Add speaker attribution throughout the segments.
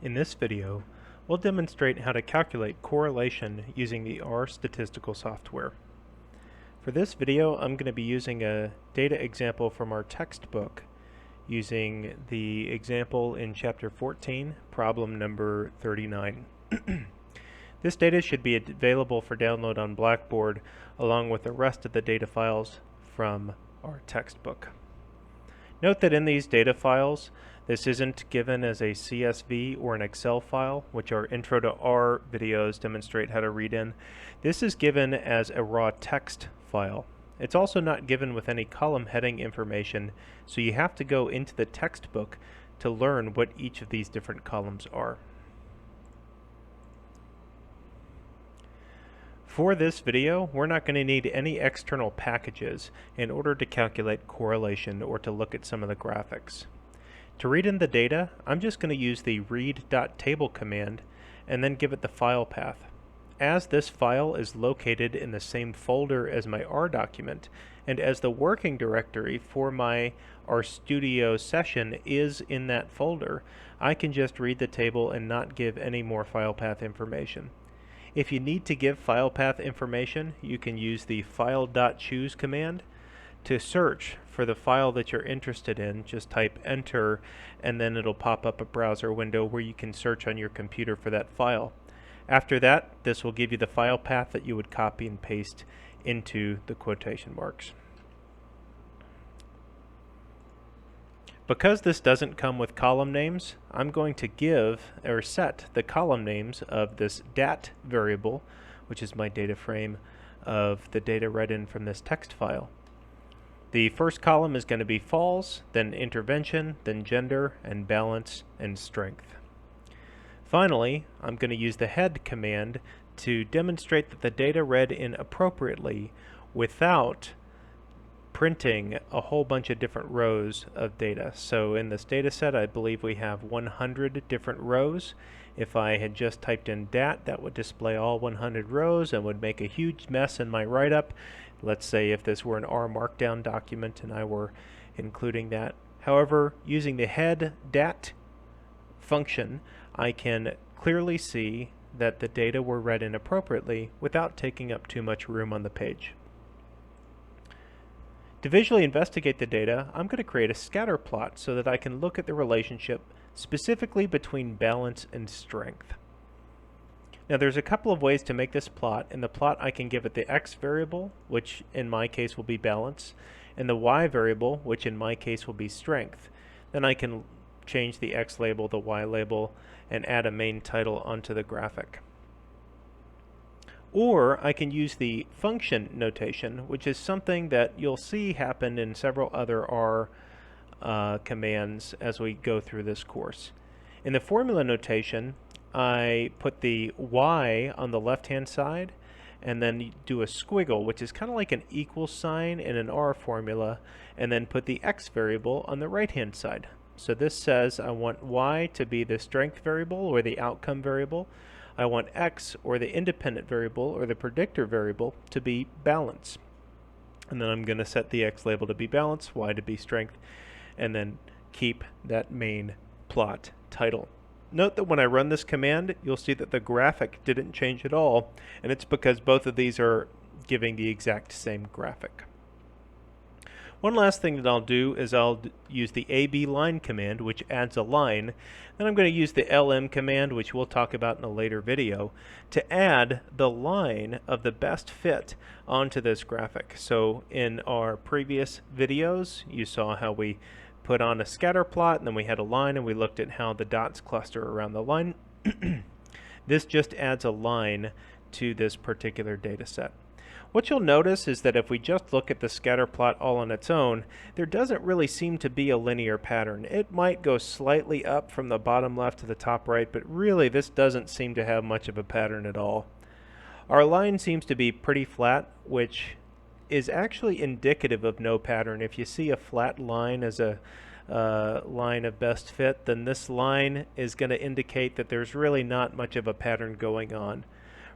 Speaker 1: In this video, we'll demonstrate how to calculate correlation using the R statistical software. For this video, I'm going to be using a data example from our textbook using the example in Chapter 14, problem number 39. This data should be available for download on Blackboard along with the rest of the data files from our textbook. Note that in these data files, this isn't given as a CSV or an Excel file, which our Intro to R videos demonstrate how to read in. This is given as a raw text file. It's also not given with any column heading information, so you have to go into the textbook to learn what each of these different columns are. For this video, we're not going to need any external packages in order to calculate correlation or to look at some of the graphics. To read in the data, I'm just going to use the read.table command and then give it the file path. As this file is located in the same folder as my R document, and as the working directory for my RStudio session is in that folder, I can just read the table and not give any more file path information. If you need to give file path information, you can use the file.choose command. To search for the file that you're interested in, just type enter and then it'll pop up a browser window where you can search on your computer for that file. After that, this will give you the file path that you would copy and paste into the quotation marks. Because this doesn't come with column names, I'm going to give or set the column names of this dat variable, which is my data frame of the data read in from this text file. The first column is going to be false, then intervention, then gender, and balance, and strength. Finally, I'm going to use the head command to demonstrate that the data read in appropriately without printing a whole bunch of different rows of data. So in this data set, I believe we have 100 different rows. If I had just typed in dat, that would display all 100 rows and would make a huge mess in my write-up. Let's say if this were an R Markdown document and I were including that. However, using the head dat function, I can clearly see that the data were read in appropriately without taking up too much room on the page. To visually investigate the data, I'm going to create a scatter plot so that I can look at the relationship specifically between balance and strength. Now there's a couple of ways to make this plot. In the plot I can give it the X variable, which in my case will be balance, and the Y variable, which in my case will be strength. Then I can change the X label, the Y label, and add a main title onto the graphic. Or I can use the function notation, which is something that you'll see happen in several other R commands as we go through this course. In the formula notation, I put the Y on the left-hand side and then do a squiggle, which is kind of like an equal sign in an R formula, and then put the X variable on the right-hand side. So this says I want Y to be the strength variable or the outcome variable. I want X, or the independent variable or the predictor variable, to be balance. And then I'm going to set the X label to be balance, Y to be strength, and then keep that main plot title. Note that when I run this command, you'll see that the graphic didn't change at all, and it's because both of these are giving the exact same graphic. One last thing that I'll do is I'll use the AB line command, which adds a line. Then I'm going to use the LM command, which we'll talk about in a later video, to add the line of the best fit onto this graphic. So in our previous videos, you saw how we put on a scatter plot, and then we had a line, and we looked at how the dots cluster around the line. This just adds a line to this particular data set. What you'll notice is that if we just look at the scatter plot all on its own, there doesn't really seem to be a linear pattern. It might go slightly up from the bottom left to the top right, but really this doesn't seem to have much of a pattern at all. Our line seems to be pretty flat, which is actually indicative of no pattern. If you see a flat line as a line of best fit, then this line is going to indicate that there's really not much of a pattern going on.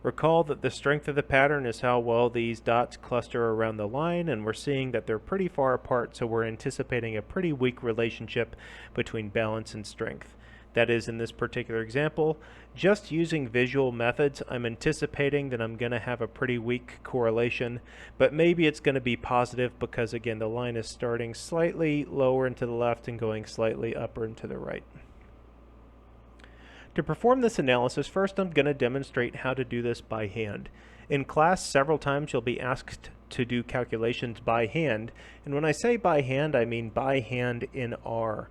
Speaker 1: Recall that the strength of the pattern is how well these dots cluster around the line, and we're seeing that they're pretty far apart, so we're anticipating a pretty weak relationship between balance and strength. that is in this particular example. Just using visual methods, I'm anticipating that I'm going to have a pretty weak correlation, but maybe it's going to be positive because again the line is starting slightly lower and to the left and going slightly upper and to the right. To perform this analysis, first I'm going to demonstrate how to do this by hand. In class, several times you'll be asked to do calculations by hand, and when I say by hand, I mean by hand in R.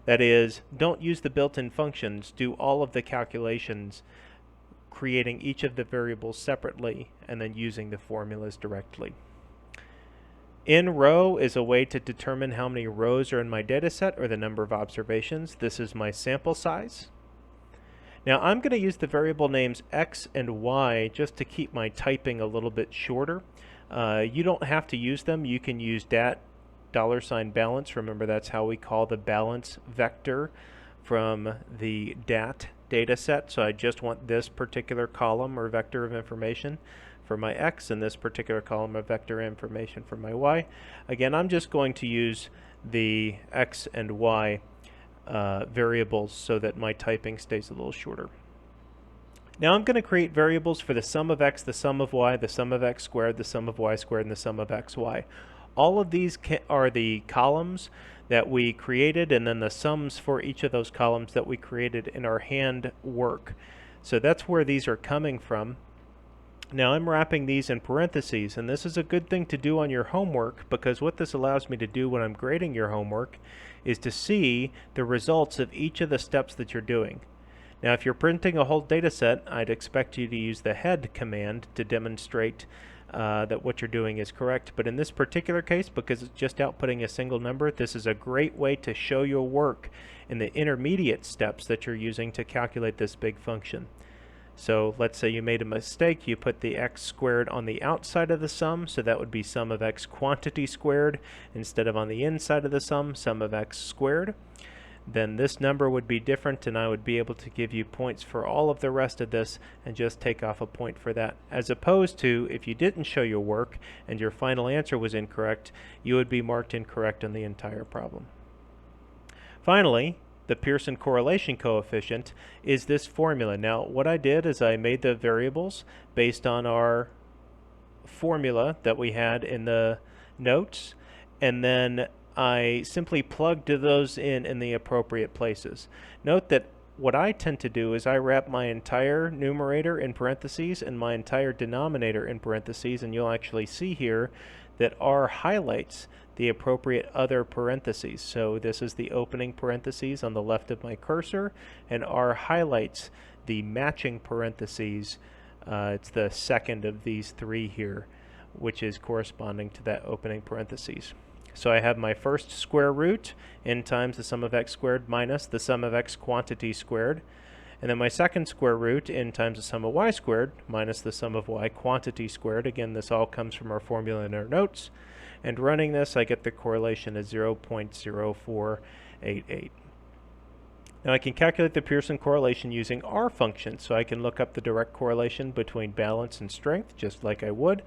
Speaker 1: That is, don't use the built-in functions, do all of the calculations, creating each of the variables separately and then using the formulas directly. In row is a way to determine how many rows are in my data set or the number of observations. This is my sample size. Now I'm going to use the variable names x and y just to keep my typing a little bit shorter. You don't have to use them. You can use $balance. Remember, that's how we call the balance vector from the DAT data set. So I just want this particular column or vector of information for my x and this particular column of vector information for my y. Again, I'm just going to use the x and y variables so that my typing stays a little shorter. Now I'm going to create variables for the sum of x, the sum of y, the sum of x squared, the sum of y squared, and the sum of xy. All of these are the columns that we created and then the sums for each of those columns that we created in our hand work. So that's where these are coming from. Now I'm wrapping these in parentheses, and this is a good thing to do on your homework because what this allows me to do when I'm grading your homework is to see the results of each of the steps that you're doing. Now if you're printing a whole data set, I'd expect you to use the head command to demonstrate that what you're doing is correct, but in this particular case, because it's just outputting a single number, this is a great way to show your work in the intermediate steps that you're using to calculate this big function. So let's say you made a mistake, you put the x squared on the outside of the sum, so that would be sum of x quantity squared, instead of on the inside of the sum of x squared. Then this number would be different and I would be able to give you points for all of the rest of this and just take off a point for that. As opposed to if you didn't show your work and your final answer was incorrect, you would be marked incorrect on the entire problem. Finally, the Pearson correlation coefficient is this formula. Now what I did is I made the variables based on our formula that we had in the notes, and then I simply plugged those in the appropriate places. Note that what I tend to do is I wrap my entire numerator in parentheses and my entire denominator in parentheses, and you'll actually see here that R highlights the appropriate other parentheses. So this is the opening parentheses on the left of my cursor, and R highlights the matching parentheses. It's the second of these three here, which is corresponding to that opening parentheses. So I have my first square root, n times the sum of x squared minus the sum of x quantity squared. And then my second square root, n times the sum of y squared minus the sum of y quantity squared. Again, this all comes from our formula in our notes. And running this, I get the correlation as 0.0488. Now I can calculate the Pearson correlation using R function, so I can look up the direct correlation between balance and strength, just like I would.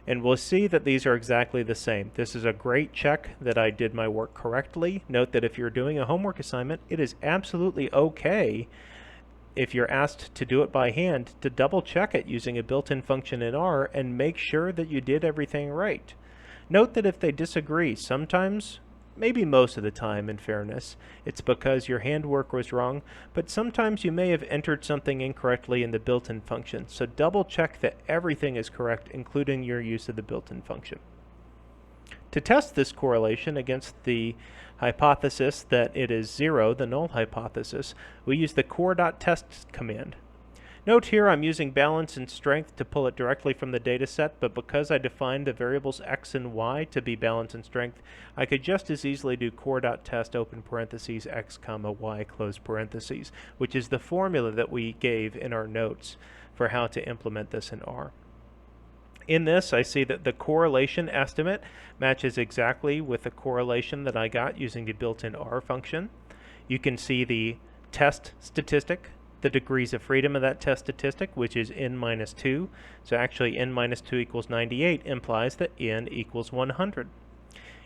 Speaker 1: And we'll see that these are exactly the same. This is a great check that I did my work correctly. Note that if you're doing a homework assignment, it is absolutely okay if you're asked to do it by hand to double check it using a built-in function in R and make sure that you did everything right. Note that if they disagree, sometimes, maybe most of the time in fairness, it's because your handwork was wrong, but sometimes you may have entered something incorrectly in the built-in function. So double check that everything is correct, including your use of the built-in function. To test this correlation against the hypothesis that it is 0, the null hypothesis, we use the core.test command. Note here I'm using balance and strength to pull it directly from the data set, but because I defined the variables x and y to be balance and strength, I could just as easily do core.test open parentheses x comma y close parentheses, which is the formula that we gave in our notes for how to implement this in R. In this, I see that the correlation estimate matches exactly with the correlation that I got using the built-in R function. You can see the test statistic, the degrees of freedom of that test statistic, which is n minus 2. So actually n minus 2 equals 98 implies that n equals 100.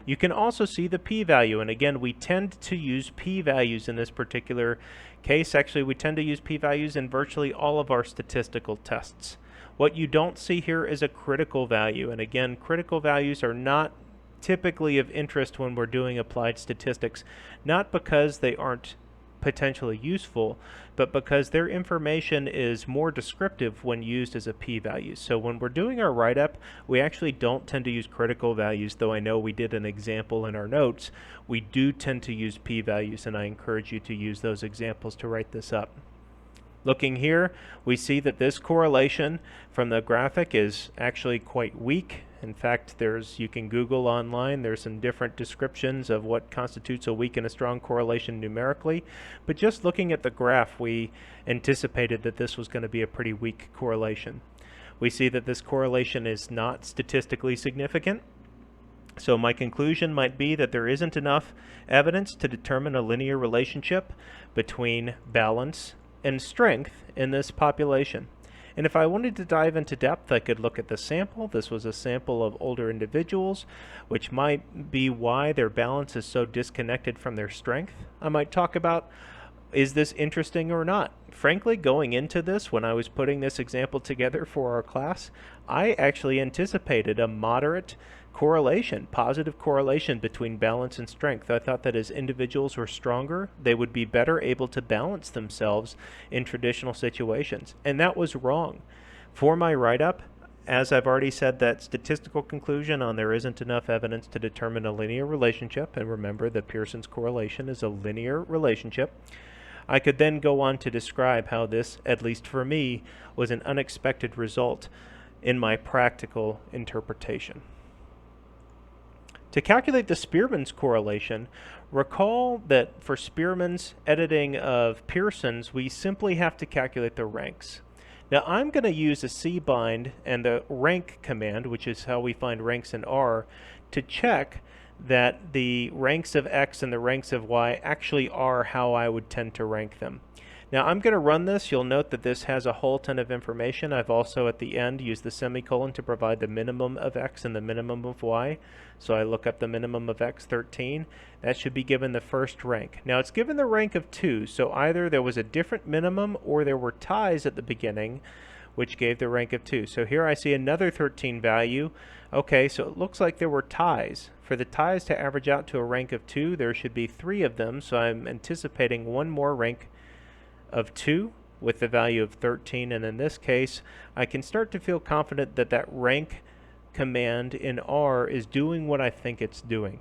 Speaker 1: You can also see the p-value, and again, we tend to use p-values in this particular case. Actually, we tend to use p-values in virtually all of our statistical tests. What you don't see here is a critical value, and again, critical values are not typically of interest when we're doing applied statistics, not because they aren't potentially useful, but because their information is more descriptive when used as a p-value. So when we're doing our write-up, we actually don't tend to use critical values, though I know we did an example in our notes. We do tend to use p-values, and I encourage you to use those examples to write this up. Looking here, we see that this correlation from the graphic is actually quite weak. In fact, you can Google online, there's some different descriptions of what constitutes a weak and a strong correlation numerically. But just looking at the graph, we anticipated that this was going to be a pretty weak correlation. We see that this correlation is not statistically significant. So my conclusion might be that there isn't enough evidence to determine a linear relationship between balance and strength in this population. And if I wanted to dive into depth, I could look at the sample. This was a sample of older individuals, which might be why their balance is so disconnected from their strength. I might talk about, is this interesting or not? Frankly, going into this, when I was putting this example together for our class, I actually anticipated a moderate correlation, positive correlation between balance and strength. I thought that as individuals were stronger, they would be better able to balance themselves in traditional situations. And that was wrong. For my write-up, as I've already said, that statistical conclusion on there isn't enough evidence to determine a linear relationship, and remember that Pearson's correlation is a linear relationship, I could then go on to describe how this, at least for me, was an unexpected result in my practical interpretation. To calculate the Spearman's correlation, recall that for Spearman's editing of Pearson's, we simply have to calculate the ranks. Now I'm going to use a cbind and the rank command, which is how we find ranks in R, to check that the ranks of X and the ranks of Y actually are how I would tend to rank them. Now I'm going to run this. You'll note that this has a whole ton of information. I've also at the end used the semicolon to provide the minimum of X and the minimum of Y. So I look up the minimum of X, 13. That should be given the first rank. Now it's given the rank of 2, so either there was a different minimum or there were ties at the beginning, which gave the rank of 2. So here I see another 13 value. Okay, so it looks like there were ties. For the ties to average out to a rank of 2, there should be 3 of them, so I'm anticipating one more rank of 2 with the value of 13, and in this case I can start to feel confident that that rank command in R is doing what I think it's doing.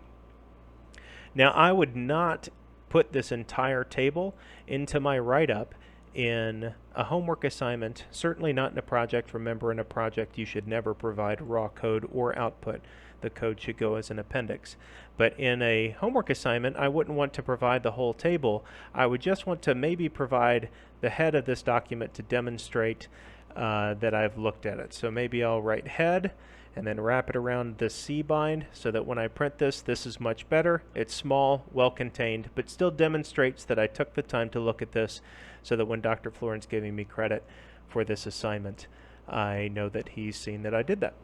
Speaker 1: Now I would not put this entire table into my write-up in a homework assignment, certainly not in a project. Remember, in a project you should never provide raw code or output. The code should go as an appendix. But in a homework assignment, I wouldn't want to provide the whole table. I would just want to maybe provide the head of this document to demonstrate that I've looked at it. So maybe I'll write head and then wrap it around the cbind so that when I print this, this is much better. It's small, well contained, but still demonstrates that I took the time to look at this so that when Dr. Florin's giving me credit for this assignment, I know that he's seen that I did that.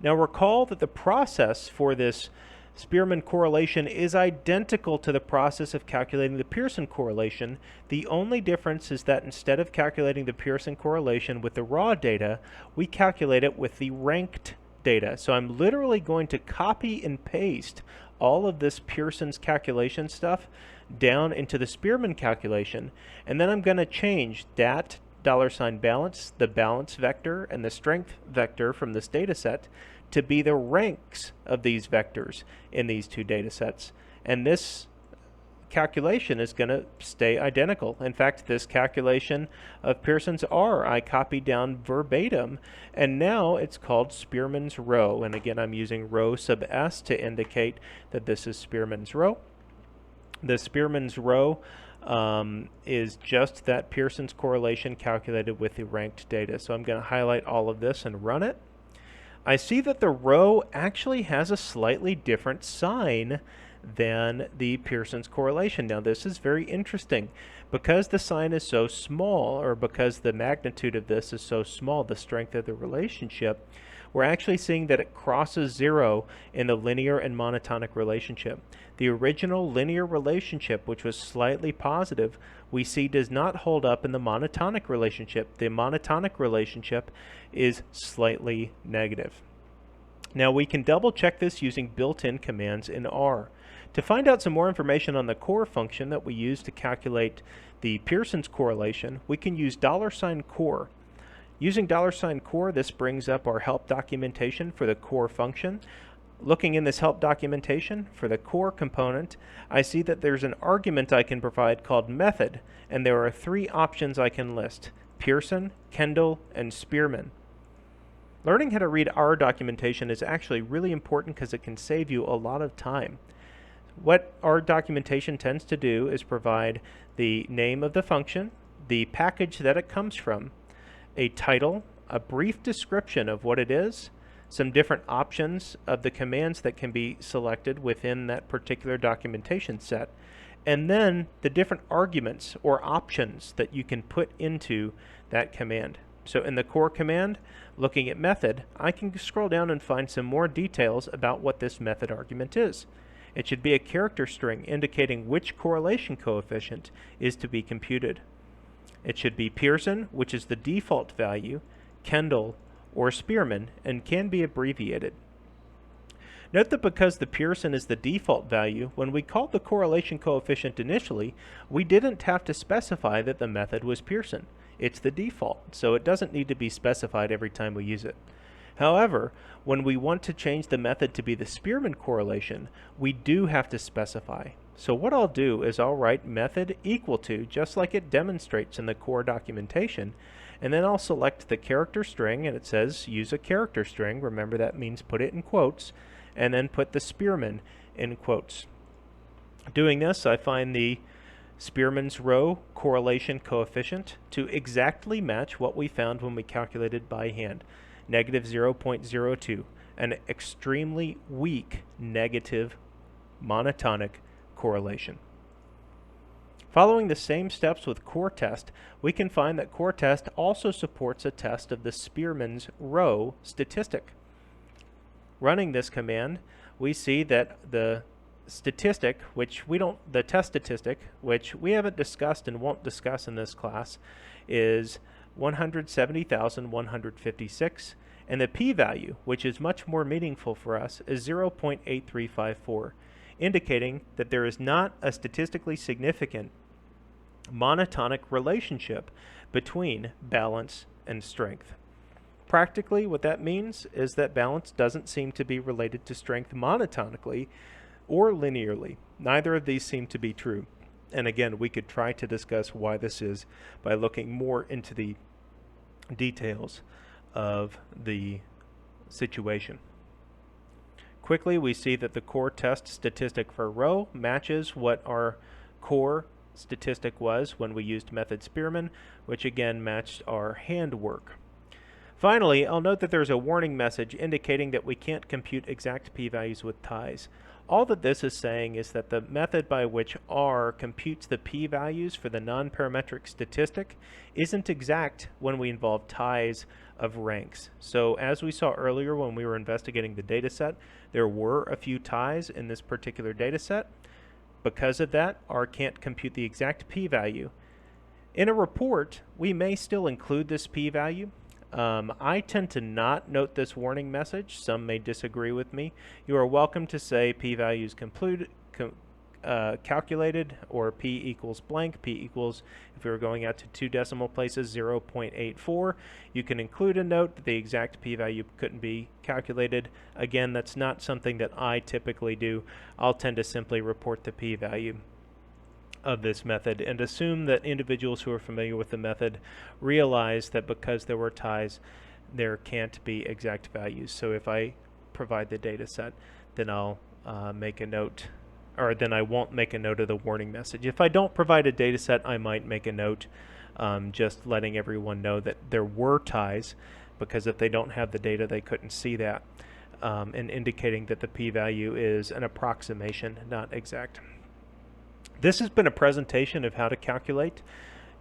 Speaker 1: Now recall that the process for this Spearman correlation is identical to the process of calculating the Pearson correlation. The only difference is that instead of calculating the Pearson correlation with the raw data, we calculate it with the ranked data. So I'm literally going to copy and paste all of this Pearson's calculation stuff down into the Spearman calculation, and then I'm going to change that $balance, the balance vector, and the strength vector from this data set to be the ranks of these vectors in these two data sets. And this calculation is going to stay identical. In fact, this calculation of Pearson's R I copied down verbatim, and now it's called Spearman's row. And again, I'm using rho sub s to indicate that this is Spearman's row. The Spearman's row is just that Pearson's correlation calculated with the ranked data. So I'm going to highlight all of this and run it. I see that the row actually has a slightly different sign than the Pearson's correlation. Now this is very interesting. Because the sign is so small, or because the magnitude of this is so small, the strength of the relationship, we're actually seeing that it crosses 0 in the linear and monotonic relationship. The original linear relationship, which was slightly positive, we see does not hold up in the monotonic relationship. The monotonic relationship is slightly negative. Now we can double check this using built-in commands in R. To find out some more information on the core function that we use to calculate the Pearson's correlation, we can use $core. Using $core, this brings up our help documentation for the core function. Looking in this help documentation for the core component, I see that there's an argument I can provide called method, and there are 3 options I can list: Pearson, Kendall, and Spearman. Learning how to read R documentation is actually really important because it can save you a lot of time. What R documentation tends to do is provide the name of the function, the package that it comes from, a title, a brief description of what it is, some different options of the commands that can be selected within that particular documentation set, and then the different arguments or options that you can put into that command. So in the core command, looking at method, I can scroll down and find some more details about what this method argument is. It should be a character string indicating which correlation coefficient is to be computed. It should be Pearson, which is the default value, Kendall, or Spearman, and can be abbreviated. Note that because the Pearson is the default value, when we called the correlation coefficient initially, we didn't have to specify that the method was Pearson. It's the default, so it doesn't need to be specified every time we use it. However, when we want to change the method to be the Spearman correlation, we do have to specify. So what I'll do is I'll write method equal to, just like it demonstrates in the core documentation, and then I'll select the character string, and it says use a character string. Remember, that means put it in quotes, and then put the Spearman in quotes. Doing this, I find the Spearman's row correlation coefficient to exactly match what we found when we calculated by hand, negative 0.02, an extremely weak negative monotonic correlation. Following the same steps with core test, we can find that core test also supports a test of the Spearman's row statistic. Running this command, we see that the statistic, the test statistic, which we haven't discussed and won't discuss in this class, is 170,156, and the p-value, which is much more meaningful for us, is 0.8354, indicating that there is not a statistically significant monotonic relationship between balance and strength. Practically, what that means is that balance doesn't seem to be related to strength monotonically or linearly. Neither of these seem to be true. And again, we could try to discuss why this is by looking more into the details of the situation. Quickly, we see that the core test statistic for row matches what our core statistic was when we used method Spearman, which again matched our handwork. Finally, I'll note that there's a warning message indicating that we can't compute exact p-values with ties. All that this is saying is that the method by which R computes the p-values for the non-parametric statistic isn't exact when we involve ties of ranks. So as we saw earlier when we were investigating the data set, there were a few ties in this particular data set. Because of that, R can't compute the exact p-value. In a report, we may still include this p-value. I tend to not note this warning message. Some may disagree with me. You are welcome to say p-values calculated, or p equals blank. P equals, if we were going out to 2 decimal places, 0.84. You can include a note that the exact p-value couldn't be calculated. Again, that's not something that I typically do. I'll tend to simply report the p-value of this method and assume that individuals who are familiar with the method realize that because there were ties, there can't be exact values. So if I provide the data set, then I'll make a note, or then I won't make a note of the warning message. If I don't provide a data set, I might make a note just letting everyone know that there were ties, because if they don't have the data, they couldn't see that, and indicating that the p-value is an approximation, not exact. This has been a presentation of how to calculate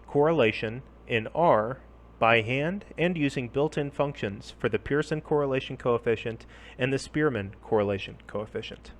Speaker 1: correlation in R by hand and using built-in functions for the Pearson correlation coefficient and the Spearman correlation coefficient.